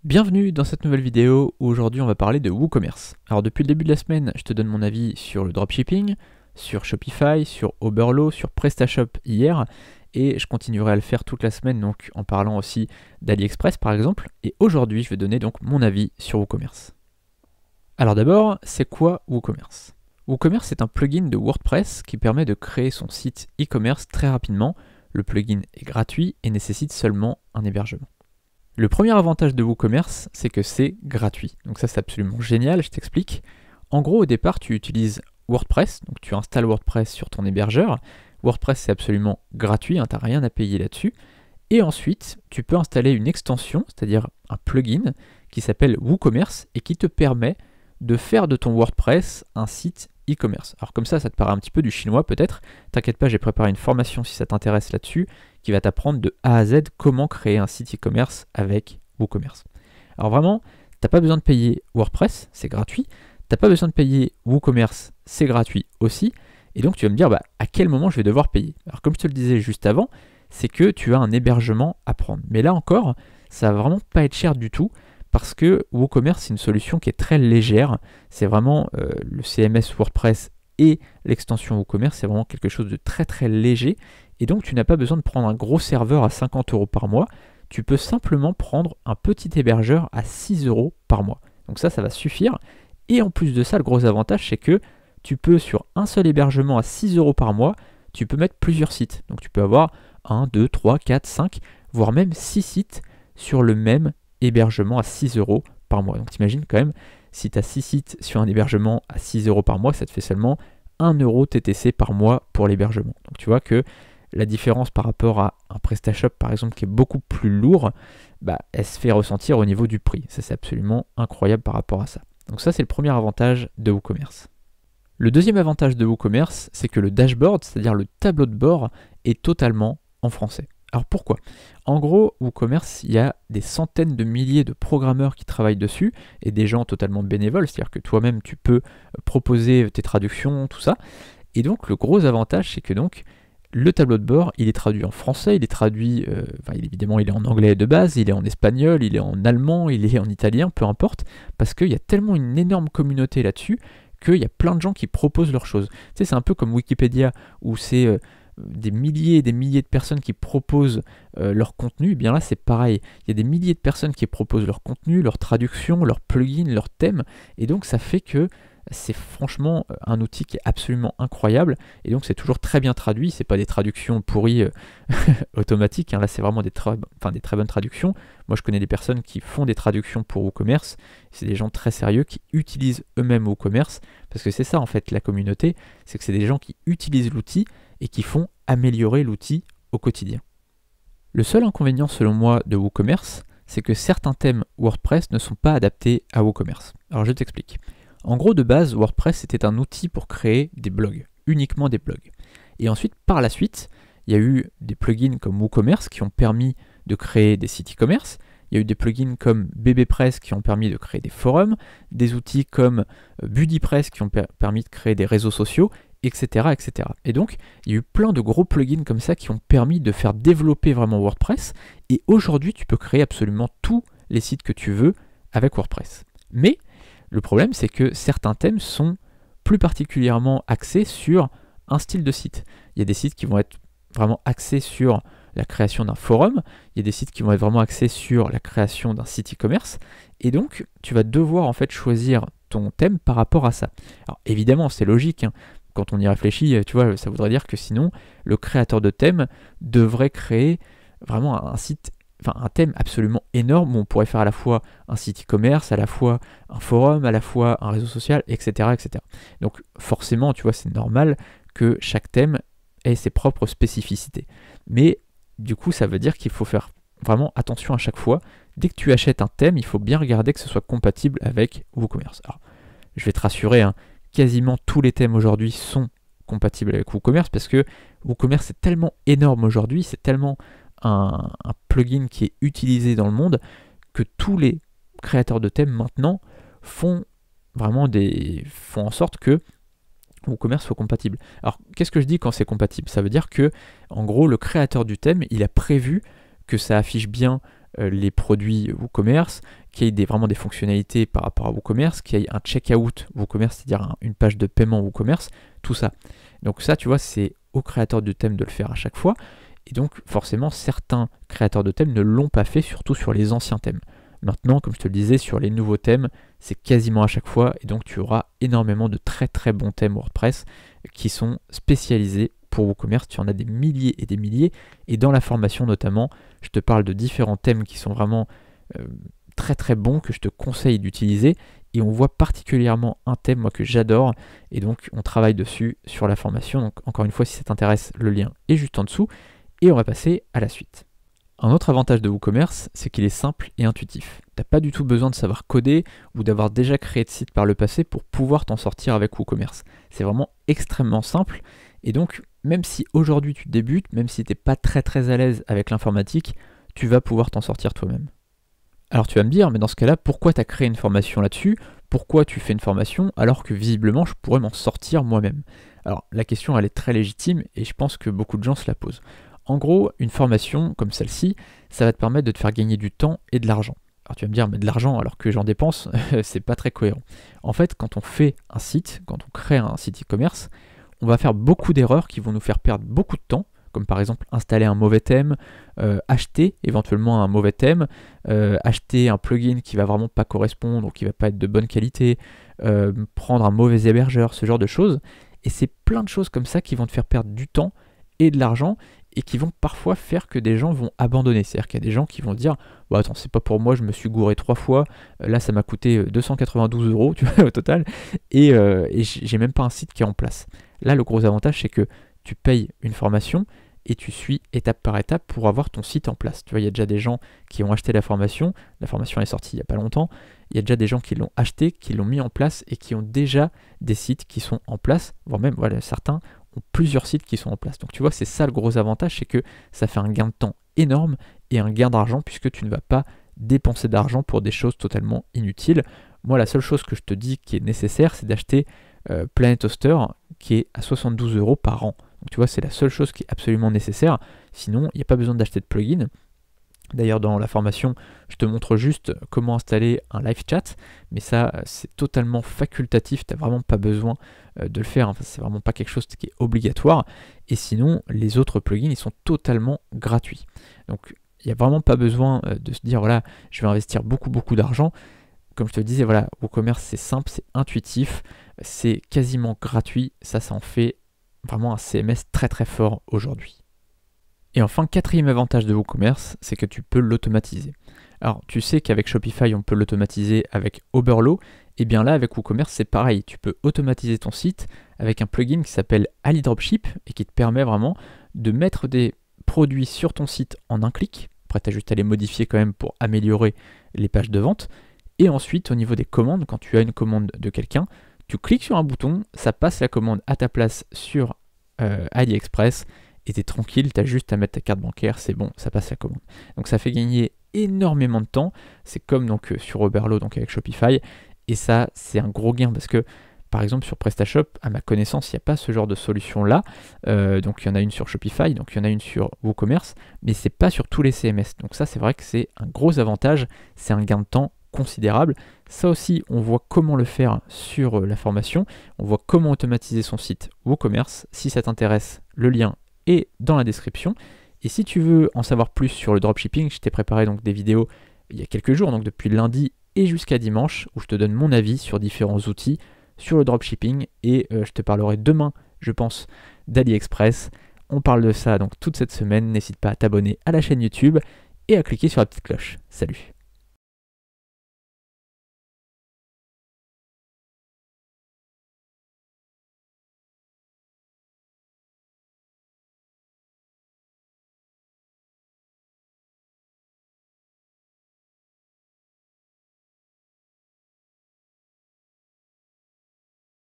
Bienvenue dans cette nouvelle vidéo où aujourd'hui on va parler de WooCommerce. Alors depuis le début de la semaine, je te donne mon avis sur le dropshipping, sur Shopify, sur Oberlo, sur PrestaShop hier, et je continuerai à le faire toute la semaine donc en parlant aussi d'AliExpress par exemple, et aujourd'hui je vais donner donc mon avis sur WooCommerce. Alors d'abord, c'est quoi WooCommerce? WooCommerce c'est un plugin de WordPress qui permet de créer son site e-commerce très rapidement. Le plugin est gratuit et nécessite seulement un hébergement. Le premier avantage de WooCommerce, c'est que c'est gratuit. Donc ça, c'est absolument génial, je t'explique. En gros, au départ, tu utilises WordPress, donc tu installes WordPress sur ton hébergeur. WordPress, c'est absolument gratuit, tu n'as rien à payer là-dessus. Et ensuite, tu peux installer une extension, c'est-à-dire un plugin, qui s'appelle WooCommerce et qui te permet de faire de ton WordPress un site e-commerce. Alors comme ça te paraît un petit peu du chinois peut-être. T'inquiète pas, j'ai préparé une formation si ça t'intéresse là-dessus, qui va t'apprendre de A à Z comment créer un site e-commerce avec WooCommerce. Alors vraiment, t'as pas besoin de payer WordPress, c'est gratuit. T'as pas besoin de payer WooCommerce, c'est gratuit aussi. Et donc tu vas me dire, à quel moment je vais devoir payer? Alors comme je te le disais juste avant, c'est que tu as un hébergement à prendre. Mais là encore, ça va vraiment pas être cher du tout, parce que WooCommerce, c'est une solution qui est très légère. C'est vraiment le CMS WordPress et l'extension WooCommerce, c'est vraiment quelque chose de très très léger. Et donc, tu n'as pas besoin de prendre un gros serveur à 50 € par mois. Tu peux simplement prendre un petit hébergeur à 6 € par mois. Donc ça va suffire. Et en plus de ça, le gros avantage, c'est que tu peux, sur un seul hébergement à 6 € par mois, tu peux mettre plusieurs sites. Donc tu peux avoir 1, 2, 3, 4, 5, voire même 6 sites sur le même hébergement à 6 € par mois. Donc t'imagines quand même, si tu as 6 sites sur un hébergement à 6 € par mois, ça te fait seulement 1 € TTC par mois pour l'hébergement. Donc tu vois que la différence par rapport à un PrestaShop par exemple qui est beaucoup plus lourd, elle se fait ressentir au niveau du prix. Ça c'est absolument incroyable par rapport à ça. Donc ça c'est le premier avantage de WooCommerce. Le deuxième avantage de WooCommerce, c'est que le dashboard, c'est-à-dire le tableau de bord, est totalement en français. Alors pourquoi? En gros, WooCommerce, il y a des centaines de milliers de programmeurs qui travaillent dessus et des gens totalement bénévoles, c'est-à-dire que toi-même tu peux proposer tes traductions, tout ça. Et donc le gros avantage, c'est que donc le tableau de bord, il est traduit en français, il est traduit, évidemment il est en anglais de base, il est en espagnol, il est en allemand, il est en italien, peu importe, parce qu'il y a tellement une énorme communauté là-dessus qu'il y a plein de gens qui proposent leurs choses. Tu sais, c'est un peu comme Wikipédia où c'est des milliers et des milliers de personnes qui proposent leur contenu. Et bien là c'est pareil, il y a des milliers de personnes qui proposent leur contenu, leur traduction, leur plugin, leur thème, et donc ça fait que c'est franchement un outil qui est absolument incroyable, et donc c'est toujours très bien traduit, c'est pas des traductions pourries automatiques, hein. Là c'est vraiment des très bonnes traductions. Moi je connais des personnes qui font des traductions pour WooCommerce, c'est des gens très sérieux qui utilisent eux-mêmes WooCommerce, parce que c'est ça en fait la communauté, c'est que c'est des gens qui utilisent l'outil et qui font améliorer l'outil au quotidien. Le seul inconvénient selon moi de WooCommerce, c'est que certains thèmes WordPress ne sont pas adaptés à WooCommerce. Alors je t'explique. En gros, de base, WordPress était un outil pour créer des blogs, uniquement des blogs. Et ensuite, par la suite, il y a eu des plugins comme WooCommerce qui ont permis de créer des sites e-commerce. Il y a eu des plugins comme BBPress qui ont permis de créer des forums, des outils comme BuddyPress qui ont permis de créer des réseaux sociaux, etc., etc. Et donc, il y a eu plein de gros plugins comme ça qui ont permis de faire développer vraiment WordPress. Et aujourd'hui, tu peux créer absolument tous les sites que tu veux avec WordPress. Mais le problème, c'est que certains thèmes sont plus particulièrement axés sur un style de site. Il y a des sites qui vont être vraiment axés sur la création d'un forum, il y a des sites qui vont être vraiment axés sur la création d'un site e-commerce, et donc tu vas devoir en fait choisir ton thème par rapport à ça. Alors évidemment, c'est logique, hein. Quand on y réfléchit, tu vois, ça voudrait dire que sinon, le créateur de thème devrait créer vraiment un thème absolument énorme où on pourrait faire à la fois un site e-commerce, à la fois un forum, à la fois un réseau social, etc., etc. Donc forcément, tu vois, c'est normal que chaque thème ait ses propres spécificités. Mais du coup, ça veut dire qu'il faut faire vraiment attention à chaque fois. Dès que tu achètes un thème, il faut bien regarder que ce soit compatible avec WooCommerce. Alors, je vais te rassurer, hein, quasiment tous les thèmes aujourd'hui sont compatibles avec WooCommerce parce que WooCommerce est tellement énorme aujourd'hui, c'est tellement un plugin qui est utilisé dans le monde que tous les créateurs de thèmes maintenant font en sorte que WooCommerce soit compatible. Alors qu'est-ce que je dis quand c'est compatible? Ça veut dire que en gros le créateur du thème il a prévu que ça affiche bien les produits WooCommerce, qu'il y ait vraiment des fonctionnalités par rapport à WooCommerce, qu'il y ait un checkout WooCommerce, c'est-à-dire une page de paiement WooCommerce, tout ça. Donc ça, tu vois, c'est au créateur de thème de le faire à chaque fois. Et donc forcément, certains créateurs de thèmes ne l'ont pas fait, surtout sur les anciens thèmes. Maintenant, comme je te le disais, sur les nouveaux thèmes, c'est quasiment à chaque fois, et donc tu auras énormément de très très bons thèmes WordPress qui sont spécialisés pour WooCommerce. Tu en as des milliers et des milliers, et dans la formation notamment, je te parle de différents thèmes qui sont vraiment très très bons, que je te conseille d'utiliser, et on voit particulièrement un thème moi que j'adore, et donc on travaille dessus sur la formation. Donc encore une fois, si ça t'intéresse, le lien est juste en dessous, et on va passer à la suite. Un autre avantage de WooCommerce, c'est qu'il est simple et intuitif. Tu n'as pas du tout besoin de savoir coder ou d'avoir déjà créé de site par le passé pour pouvoir t'en sortir avec WooCommerce. C'est vraiment extrêmement simple, et donc même si aujourd'hui tu débutes, même si tu n'es pas très à l'aise avec l'informatique, tu vas pouvoir t'en sortir toi-même. Alors tu vas me dire, mais dans ce cas-là, pourquoi tu as créé une formation là-dessus? Pourquoi tu fais une formation alors que visiblement je pourrais m'en sortir moi-même? Alors la question elle est très légitime et je pense que beaucoup de gens se la posent. En gros, une formation comme celle-ci, ça va te permettre de te faire gagner du temps et de l'argent. Alors tu vas me dire, mais de l'argent alors que j'en dépense, c'est pas très cohérent. En fait, quand on fait un site, quand on crée un site e-commerce, on va faire beaucoup d'erreurs qui vont nous faire perdre beaucoup de temps, comme par exemple installer un mauvais thème, acheter éventuellement un mauvais thème, acheter un plugin qui va vraiment pas correspondre ou qui va pas être de bonne qualité, prendre un mauvais hébergeur, ce genre de choses. Et c'est plein de choses comme ça qui vont te faire perdre du temps et de l'argent, et qui vont parfois faire que des gens vont abandonner. C'est-à-dire qu'il y a des gens qui vont dire bah attends, c'est pas pour moi, je me suis gouré 3 fois, là ça m'a coûté 292 € tu vois, au total, et j'ai même pas un site qui est en place. Là, le gros avantage, c'est que tu payes une formation et tu suis étape par étape pour avoir ton site en place. Tu vois, il y a déjà des gens qui ont acheté la formation est sortie il n'y a pas longtemps, il y a déjà des gens qui l'ont acheté, qui l'ont mis en place et qui ont déjà des sites qui sont en place, voire même voilà, certains ont plusieurs sites qui sont en place. Donc tu vois, c'est ça le gros avantage, c'est que ça fait un gain de temps énorme et un gain d'argent puisque tu ne vas pas dépenser d'argent pour des choses totalement inutiles. Moi, la seule chose que je te dis qui est nécessaire, c'est d'acheter Planet Hoster qui est à 72 € par an. Donc tu vois, c'est la seule chose qui est absolument nécessaire. Sinon, il n'y a pas besoin d'acheter de plugin. D'ailleurs, dans la formation, je te montre juste comment installer un live chat, mais ça, c'est totalement facultatif, tu n'as vraiment pas besoin de le faire, enfin, c'est vraiment pas quelque chose qui est obligatoire. Et sinon, les autres plugins, ils sont totalement gratuits. Donc, il n'y a vraiment pas besoin de se dire, voilà, je vais investir beaucoup d'argent. Comme je te le disais, voilà, WooCommerce, c'est simple, c'est intuitif, c'est quasiment gratuit, ça en fait vraiment un CMS très fort aujourd'hui. Et enfin, quatrième avantage de WooCommerce, c'est que tu peux l'automatiser. Alors, tu sais qu'avec Shopify, on peut l'automatiser avec Oberlo, et bien là, avec WooCommerce, c'est pareil. Tu peux automatiser ton site avec un plugin qui s'appelle AliDropship et qui te permet vraiment de mettre des produits sur ton site en un clic. Après, tu as juste à les modifier quand même pour améliorer les pages de vente. Et ensuite, au niveau des commandes, quand tu as une commande de quelqu'un, tu cliques sur un bouton, ça passe la commande à ta place sur AliExpress, et tu es tranquille, tu as juste à mettre ta carte bancaire, c'est bon, ça passe la commande. Donc ça fait gagner énormément de temps, c'est comme donc sur Oberlo, donc avec Shopify, et ça c'est un gros gain parce que par exemple sur PrestaShop, à ma connaissance, il n'y a pas ce genre de solution là, donc il y en a une sur Shopify, donc il y en a une sur WooCommerce, mais c'est pas sur tous les CMS, donc ça c'est vrai que c'est un gros avantage, c'est un gain de temps considérable. Ça aussi, on voit comment le faire sur la formation, on voit comment automatiser son site WooCommerce. Si ça t'intéresse, le lien est dans la description. Et si tu veux en savoir plus sur le dropshipping, je t'ai préparé donc des vidéos il y a quelques jours, donc depuis lundi et jusqu'à dimanche, où je te donne mon avis sur différents outils sur le dropshipping, et je te parlerai demain, je pense, d'AliExpress. On parle de ça donc toute cette semaine, n'hésite pas à t'abonner à la chaîne YouTube et à cliquer sur la petite cloche. Salut!